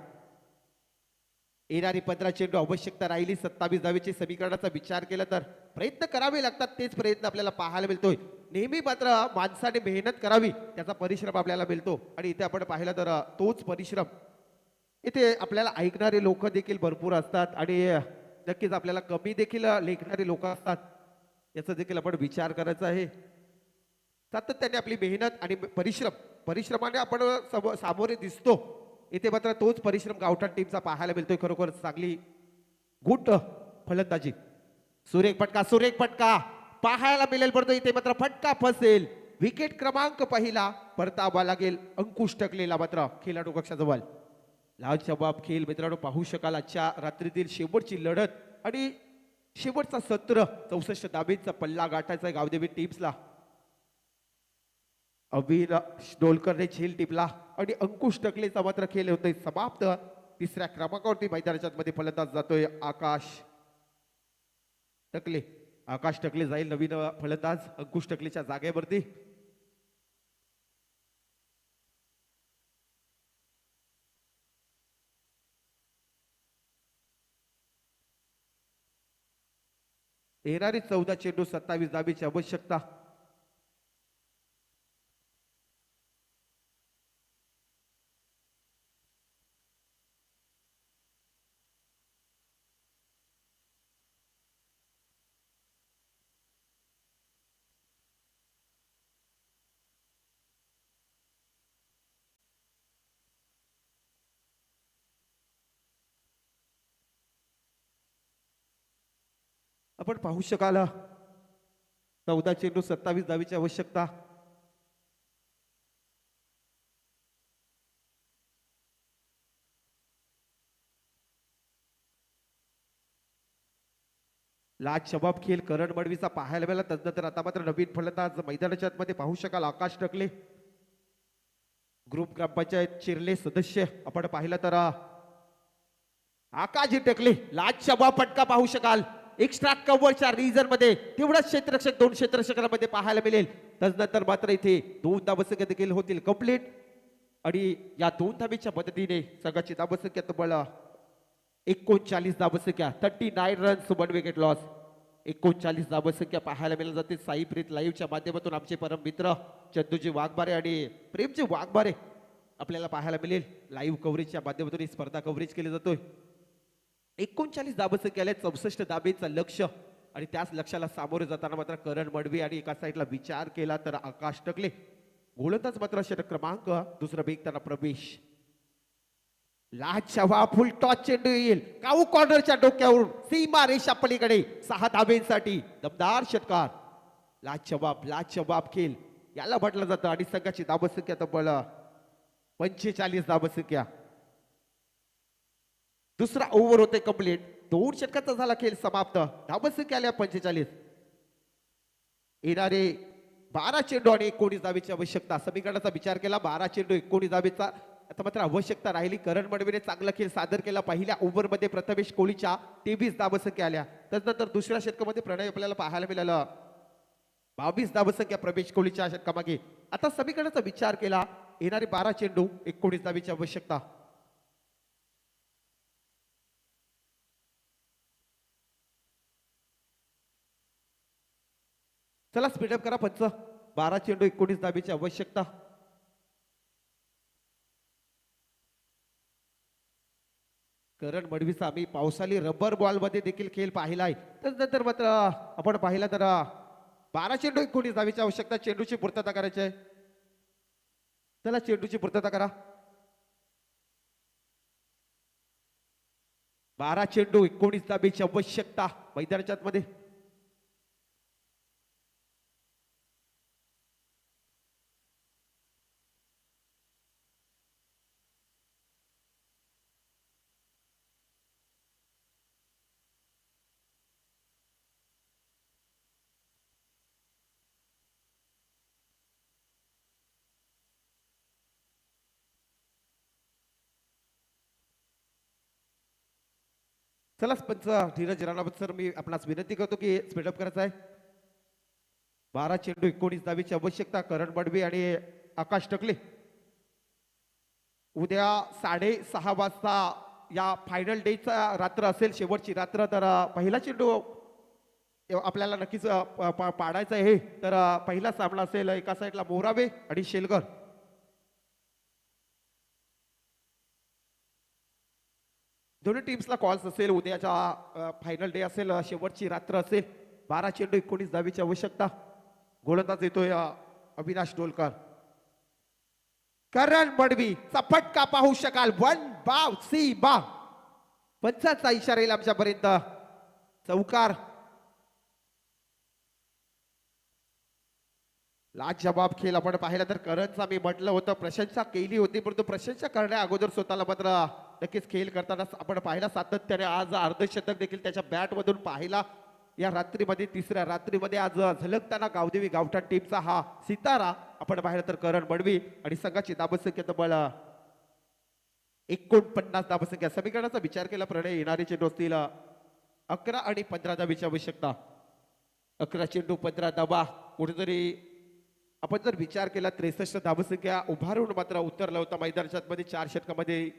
येणारी 15 चेंडू आवश्यकता राहिली 27 धावेची समीकरणाचा विचार केला तर प्रयत्न करावे लागतात. तेच प्रयत्न आपल्याला पाहायला मिळतोय. नेहमी मात्र माणसाने मेहनत करावी त्याचा परिश्रम आपल्याला मिळतो आणि इथे आपण पाहिलं तर तोच परिश्रम इथे आपल्याला ऐकणारे लोक देखील भरपूर असतात आणि नक्कीच आपल्याला कमी देखील लेखणारे लोक असतात. याचा देखील आपण विचार करायचा आहे. सातत्याने आपली मेहनत आणि परिश्रमाने आपण सामोरे दिसतो. इथे मात्र तोच परिश्रम गावठाण टीमचा पाहायला मिळतोय. खरोखर चांगली गुड फलंदाजी. सुरेख फटका पाहायला मिळेल परंतु इथे मात्र फटका फसेल. विकेट क्रमांक पहिला परतावा लागेल अंकुश टकलेला मात्र खेळाडू कक्षाजवळ. लाजवाब खेळ मित्रांनो पाहू शकाल. आजच्या रात्रीतील शेवटची लढत आणि शेवटचा सत्र 64 धाबेचा पल्ला गाठायचा आहे गावदेवी टीम्सला. अविनाश डोलकरने झेल टिपला आणि अंकुश टकलेचा मात्र खेळ होतोय समाप्त. 3ऱ्या क्रमांकावरती मैदानाच्या मध्ये फलंदाज जातोय आकाश टकले जाईल नवीन फलंदाज अंकुश टकलेच्या जागेवरती. येणारी 14 चेंडू 27 धाबेची आवश्यकता. आपण पाहू शकाल 14 चेंडू 27 धावेची आवश्यकता. लाजवाब खेळ करण मडवीचा पाहायला मिळाला. त्यानंतर आता मात्र नवीन फलंदाज मैदानाच्या आतमध्ये पाहू शकाल आकाश टकले. ग्रुप ग्रामपंचायत चिरले सदस्य आपण पाहिलं तर आकाश टकले. लाजवाब फटका पाहू शकाल. एक्स्ट्रा कव्हरच्या रिजन मध्ये तेवढाच क्षेत्ररक्षक 2 क्षेत्ररक्षकांमध्ये पाहायला मिळेल. त्यानंतर मात्र इथे 2 धावसंख्या देखील होतील कंप्लीट आणि या 2 धावेच्या मदतीने संघाची धावसंख्या तब्बल 39 धावसंख्या 39 रन्स 1 विकेट लॉस. 39 धावसंख्या पाहायला मिळाली जाते. साई प्रीत लाईव्हच्या माध्यमातून आमचे परम मित्र चंदूजी वाघबारे आणि प्रेमजी वाघबारे आपल्याला पाहायला मिळेल. लाईव्ह कव्हरेजच्या माध्यमातून ही स्पर्धा कव्हरेज केली जातोय. 39 धावसंख्या आल्या. 64 धाबेचं लक्ष आणि त्याच लक्षाला सामोरे जाताना मात्र करण मडवी आणि एका साईडला विचार केला तर आकाश टकले. गोलंदाज मात्र षटक क्रमांक दुसरा बेगताना प्रवेश. लाजवा फुल टॉस चेंडू येईल काऊ कॉर्नरच्या डोक्यावरून सीमा रेषा पलीकडे 6 धाब्यांसाठी दमदार षटकार. लाजवाब खेळ याला म्हटलं जातं आणि संघाची धावसंख्या तब्बल 45 धावसंख्या. दुसरा ओव्हर होते कंप्लीट. 2 षटकाचा झाला खेळ समाप्त. धावसंख्या आल्या 45. येणारे 12 चेंडू आणि 19 धावेची आवश्यकता. समीकरणाचा विचार केला 12 चेंडू 19 धावेचा आता मात्र आवश्यकता राहिली. करण मडवीने चांगला खेळ सादर केला. पहिल्या ओव्हरमध्ये प्रथमेश कोहलीच्या 23 धावसंख्या आल्या. त्यानंतर दुसऱ्या षटकामध्ये प्रणय आपल्याला पाहायला मिळालं 22 धावसंख्या प्रवेश कोहलीच्या षटकामागे. आता समीकरणाचा विचार केला येणारे 12 चेंडू 19 धावेची आवश्यकता. चला स्पीडअप करा पंच. 12 चेंडू 19 धावेची आवश्यकता. करण मडवीचा आम्ही पावसाळी रबर बॉल मध्ये देखील खेळ पाहिलाय. त्यानंतर मात्र आपण पाहिला तर 12 चेंडू 19 धावेची आवश्यकता. चेंडूची पूर्तता करायची आहे. चला चेंडूची पूर्तता करा. 12 चेंडू 19 धावेची आवश्यकता मैदानाच्या आतमध्ये. चला पंच धीरज राणावत सर मी आपणास विनंती करतो की स्पीडअप करायचा आहे. 12 चेंडू 19 धावेची आवश्यकता. करण मडवी आणि आकाश टकले. उद्या 6:30 वाजता या फायनल डेचा रात्र असेल शेवटची रात्र. तर पहिला चेंडू आपल्याला नक्कीच पाडायचा आहे. तर पहिला सामना असेल एका साईडला मोरावे आणि शेलगर. दोन्ही टीम्सला कॉल्स असेल. उद्याच्या फायनल डे असेल शेवटची रात्र असेल. 12 चेंडू 19 धावेची आवश्यकता. गोलंदाज येतोय अविनाश डोलकर. करण मडवीचा फटका पाहू शकाल. 1 बाव सी बा पंचाचा इशारा येईल आमच्यापर्यंत. चौकार. लाजवाब खेळ आपण पाहिला तर करणचा मी म्हटलं होतं प्रशंसा केली होती परंतु प्रशंसा करण्या अगोदर स्वतःला मात्र नक्कीच खेळ करताना आपण पाहिला सातत्याने. आज अर्धशतक देखील त्याच्या बॅट मधून पाहिला या रात्रीमध्ये. तिसऱ्या रात्रीमध्ये आज झलकताना गावदेवी गावठाण टीमचा हा सितारा आपण पाहिलं तर करण मडवी आणि संघाची धावसंख्या तब्बल 49 धावसंख्या. समीकरणाचा विचार केला प्रणय येणारे चेंडू असतील 11 आणि 15 धावेची आवश्यकता. 11 चेंडू 15 धावा. कुठेतरी आपण जर विचार केला 63 धावसंख्या उभारून मात्र उतरला होता मैदानाच्या मध्ये. 4 षटकामध्ये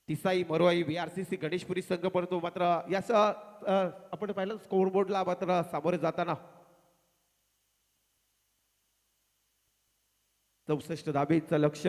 तिसाई मरोई VRCC गणेशपुरी संघ. परंतु मात्र याचा आपण पाहिलं स्कोर बोर्डला मात्र सामोरे जाताना 64 धावेचं लक्ष.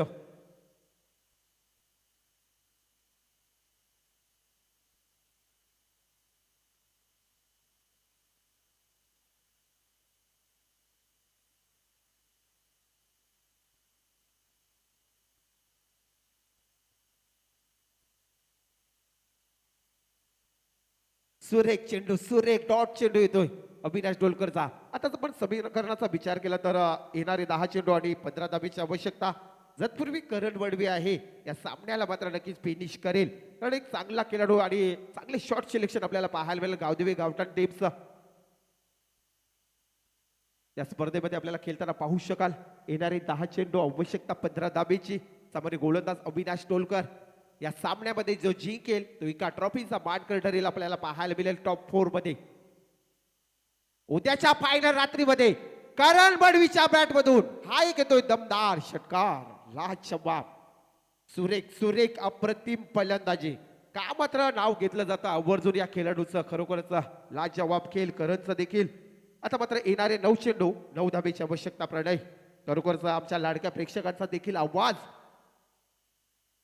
सुरेख चेंडू सुरेख डॉट चेंडू येतोय अविनाश डोलकरचा. आता आपण समीकरणाचा विचार केला तर येणारे 10 चेंडू आणि 15 धावेची आवश्यकता. तत्पूर्वी करण मडवी आहे या सामन्याला मात्र नक्कीच फिनिश करेल कारण एक चांगला खेळाडू आणि चांगले शॉट सिलेक्शन आपल्याला पाहायला मिळेल गावदेवी गावठाण टीमचं. या स्पर्धेमध्ये आपल्याला खेळताना पाहू शकाल. येणारे 10 चेंडू आवश्यकता 15 धावेची. सामोरे गोलंदाज अविनाश डोलकर. या सामन्यामध्ये जो जिंकेल तो एका ट्रॉफीचा मानकरी ठरेल आपल्याला पाहायला मिळेल टॉप 4 मध्ये. उद्याच्या फायनल रात्रीमध्ये करण मडवीच्या बॅट मधून हा एक येतोय दमदार षटकार. लाजवाब सुरेख सुरेख अप्रतिम फलंदाजी. का मात्र नाव घेतलं जातं आवर्जून या खेळाडूचं. खरोखरच लाजवाब खेळ करणचं देखील. आता मात्र येणारे 9 चेंडू 9 धावेची आवश्यकता. प्रणय खरोखरच आमच्या लाडक्या प्रेक्षकांचा देखील आवाज.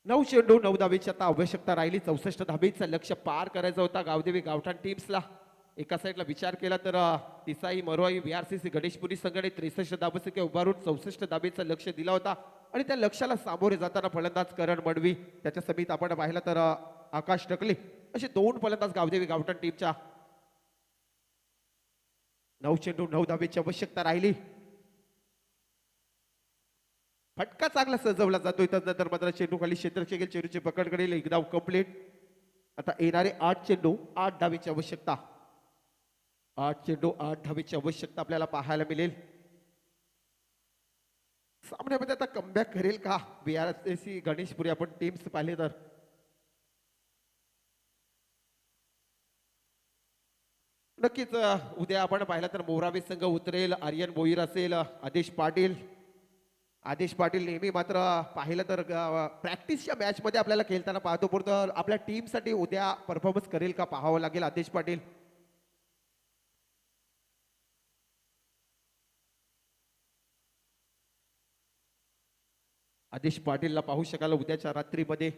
9 चेंडू 9 धावेची आता आवश्यकता राहिली. 64 धावेचं लक्ष पार करायचं होता गावदेवी गावठाण टीम्सला. एका साईडला विचार केला तर तिसाई मरोई VRCC गणेशपुरी संघाने 63 धाबसंख्या उभारून 64 धाबेचं लक्ष दिला होता आणि त्या लक्ष्याला सामोरे जाताना फलंदाज करण मडवी त्याच्या समीत आपण पाहिलं तर आकाश टकले असे दोन फलंदाज गावदेवी गावठण टीमच्या 9 चेंडू 9 धाबेची आवश्यकता राहिली. फटका चांगला सजवला जातोय त्यानंतर मात्र चेंडू खाली क्षेत्ररक्षक गेल चेंडूची पकड करेल एक धाव कंप्लीट. आता येणारे 8 चेंडू 8 धाबेची आवश्यकता 8 चेंडू 8 धाबेची आवश्यकता आपल्याला पाहायला मिळेल. सामन्यामध्ये आता कमबॅक करेल का VRCC गणेशपुरी आपण टीम्स पाहिले तर नक्कीच उद्या आपण पाहिलं तर मोरावे संघ उतरेल. आर्यन भोईर असेल आदेश पाटील नेहमी मात्र पाहिलं तर प्रॅक्टिसच्या मॅच मध्ये आपल्याला खेळताना पाहतो परंतु आपल्या टीमसाठी उद्या परफॉर्मन्स करेल का पाहावं लागेल. आदेश पाटील आदेश पाटीलला पाहू शकाल उद्याच्या रात्रीमध्ये.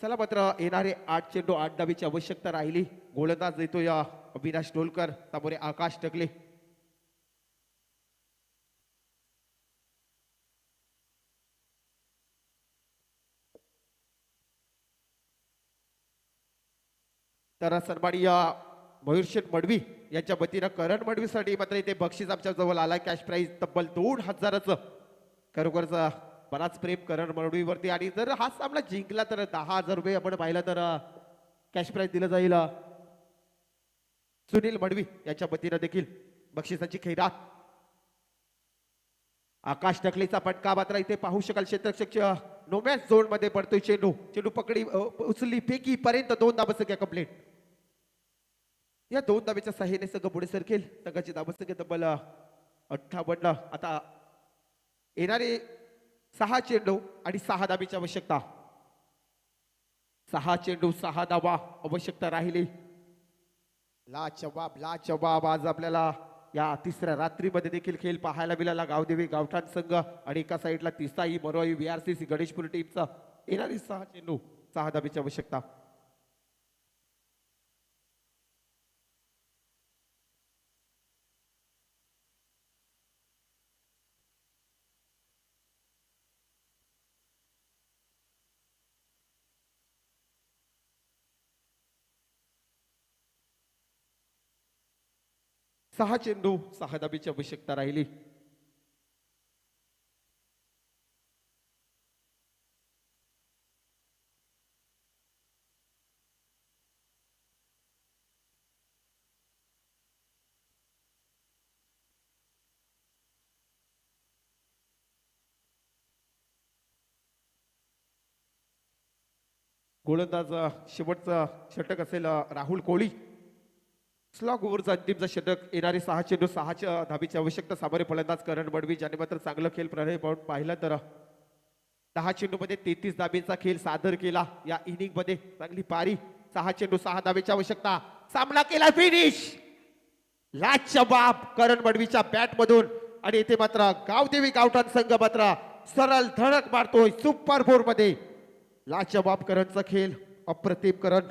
चला मात्र येणारे 8 चेंडू 8 धाबेची आवश्यकता राहिली. गोलंदाज येतो या अविनाश डोलकर सामोरे आकाश टकले. तर सन्माननीय मयूरशेठ मडवी यांच्या वतीनं करण मडवीसाठी मात्र इथे बक्षीस आमच्या जवळ आलाय. कॅश प्राईज तब्बल 2000चं. खरोखरच बराच प्रेम करण मडवीवरती आणि जर हा सामना जिंकला तर 10,000 रुपये आपण पाहिलं तर कॅश प्राईज दिलं जाईल. सुनील मडवी यांच्या वतीनं देखील बक्षिसाची खैरात. आकाश टकलेचा फटका मात्र इथे पाहू शकाल क्षेत्ररक्षकच्या नोमॅच झोन मध्ये पडतोय. चेंडू पकडी उचलली फेकी पर्यंत 2 धाबसंख्या कंप्लीट. या 2 धाबेच्या सहाय्याने संघ पुढे सरकेल. संघाची धाबसंख्या तब्बल 58. आता येणारे 6 चेंडू आणि 6 धाबेची आवश्यकता. 6 चेंडू 6 धाबा आवश्यकता राहिली. लाजवाब आज आपल्याला या तिसऱ्या रात्रीमध्ये देखील खेळ पाहायला मिळाला. गावदेवी गावठाण संघ आणि एका साईडला तिसाई मरोई VRCC गणेशपुरी टीमचा. येणारी 6 चेंडू 6 धाबेची आवश्यकता. सहा चेंडू 6 धाबेची आवश्यकता राहिली. गोलंदाज शेवटचा षटक असेल राहुल कोळी. स्लॉग ओव्हरचा अंतिमचा षटक. येणारे 6 चेंडू 6 धाबेची आवश्यकता. सामोरे फलंदाज करण मडवी ज्याने मात्र चांगलं खेळ प्रणाली पाहिलं तर 10 चेंडू मध्ये 33 धाबेचा खेळ सादर केला. या इनिंग मध्ये चांगली पारी. 6 चेंडू 6 धाबेची आवश्यकता. सामना केला फिनिश. लाजवाब करण मडवीच्या बॅट मधून आणि इथे मात्र गावदेवी गावठाण संघ मात्र सरळ धडक मारतोय सुपर 4 मध्ये. लाजवाब करणचा खेळ. अप्रतिम करण.